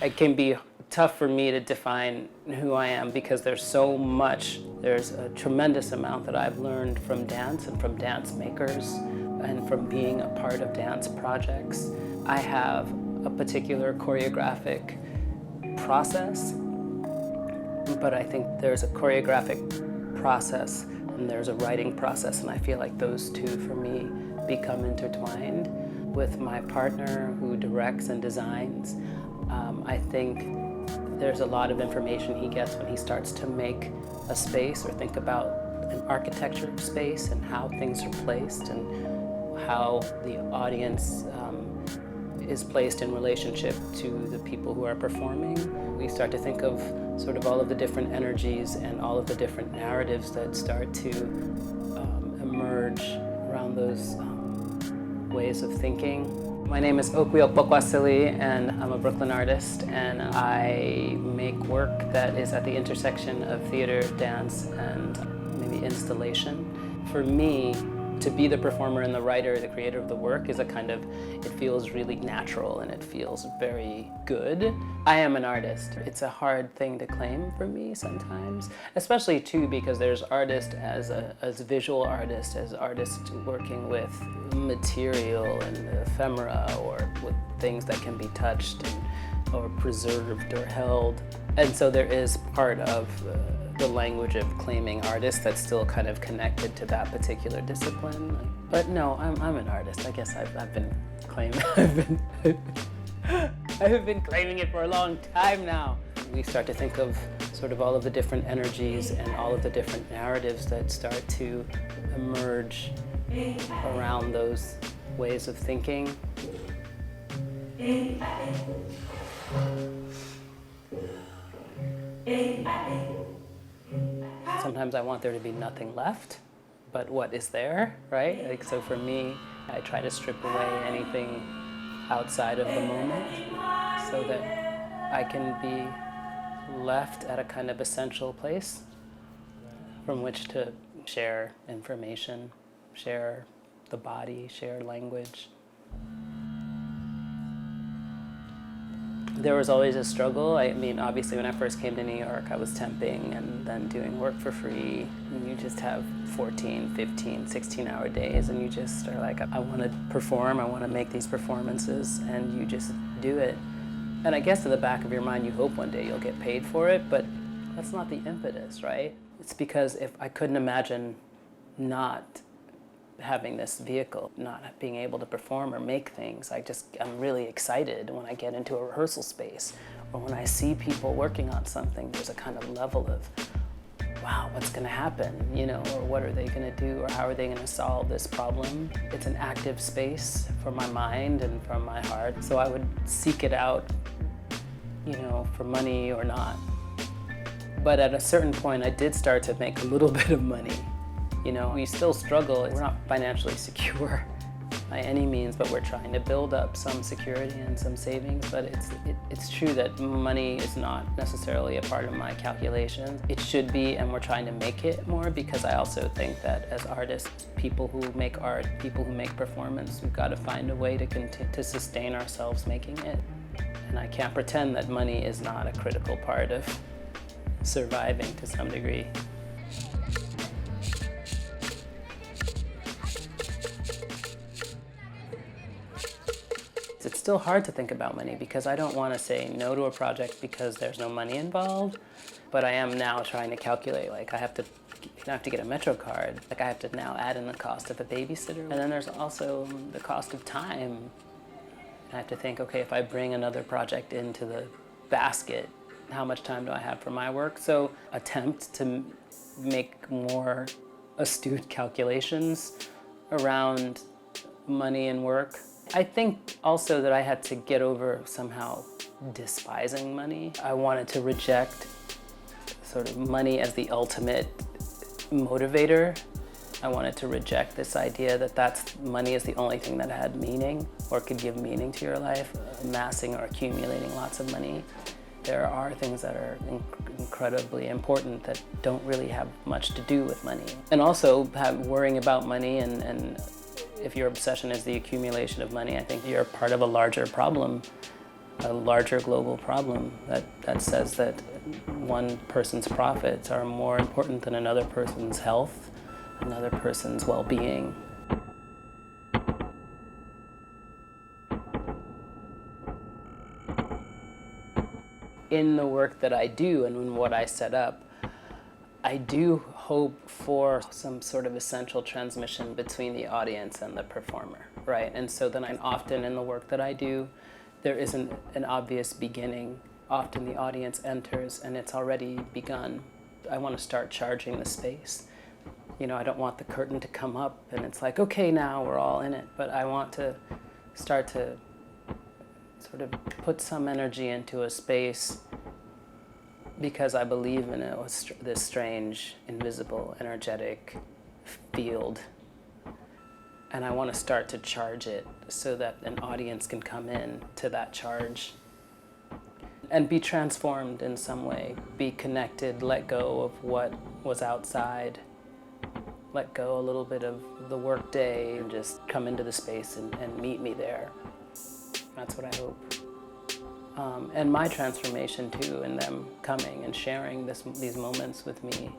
It can be tough for me to define who I am because there's so much. There's a tremendous amount that I've learned from dance and from dance makers and from being a part of dance projects. I have a particular choreographic process, but I think there's a choreographic process and there's a writing process, and I feel like those two for me become intertwined. With my partner who directs and designs, I think there's a lot of information he gets when he starts to make a space or think about an architecture of space and how things are placed and how the audience is placed in relationship to the people who are performing. We start to think of sort of all of the different energies and all of the different narratives that start to emerge around those ways of thinking. My name is Okwui Okpokwasili, and I'm a Brooklyn artist, and I make work that is at the intersection of theater, dance, and maybe installation. For me, to be the performer and the writer, the creator of the work is a kind of, it feels really natural and it feels very good. I am an artist. It's a hard thing to claim for me sometimes, especially too because there's artist as visual artist, as artist working with material and ephemera or with things that can be touched or preserved or held. And so there is part of the language of claiming artists that's still kind of connected to that particular discipline. But no, I'm an artist. I guess I've been claiming I've been claiming it for a long time now. We start to think of sort of all of the different energies and all of the different narratives that start to emerge around those ways of thinking. Sometimes I want there to be nothing left, but what is there, right? Like, so for me, I try to strip away anything outside of the moment so that I can be left at a kind of essential place from which to share information, share the body, share language. There was always a struggle. I mean, obviously when I first came to New York, I was temping and then doing work for free. And you just have 14, 15, 16-hour days and you just are like, I want to perform, I want to make these performances, and you just do it. And I guess in the back of your mind, you hope one day you'll get paid for it, but that's not the impetus, right? It's because if I couldn't imagine not having this vehicle, not being able to perform or make things. I'm really excited when I get into a rehearsal space or when I see people working on something. There's a kind of level of, wow, what's gonna happen, or what are they gonna do, or how are they gonna solve this problem? It's an active space for my mind and for my heart, so I would seek it out, for money or not. But at a certain point, I did start to make a little bit of money. We still struggle. We're not financially secure by any means, but we're trying to build up some security and some savings. But it's true that money is not necessarily a part of my calculations. It should be, and we're trying to make it more, because I also think that as artists, people who make art, people who make performance, we've got to find a way to sustain ourselves making it. And I can't pretend that money is not a critical part of surviving to some degree. It's still hard to think about money because I don't want to say no to a project because there's no money involved, but I am now trying to calculate, like I have to get a Metro card, like I have to now add in the cost of a babysitter, and then there's also the cost of time. I have to think, okay, if I bring another project into the basket, how much time do I have for my work? So attempt to make more astute calculations around money and work. I think also that I had to get over somehow despising money. I wanted to reject sort of money as the ultimate motivator. I wanted to reject this idea that money is the only thing that had meaning or could give meaning to your life. Amassing or accumulating lots of money. There are things that are incredibly important that don't really have much to do with money. And also worrying about money and if your obsession is the accumulation of money, I think you're part of a larger problem a larger global problem that says that one person's profits are more important than another person's health, another person's well-being. In the work that I do and in what I set up, I do hope for some sort of essential transmission between the audience and the performer, right? And so then I'm often in the work that I do, there isn't an obvious beginning. Often the audience enters and it's already begun. I want to start charging the space. You know, I don't want the curtain to come up and it's like, okay, now we're all in it. But I want to start to sort of put some energy into a space because I believe in this strange, invisible, energetic field. And I want to start to charge it so that an audience can come in to that charge and be transformed in some way, be connected, let go of what was outside, let go a little bit of the work day and just come into the space and meet me there. That's what I hope. And my transformation too, in them coming and sharing these moments with me.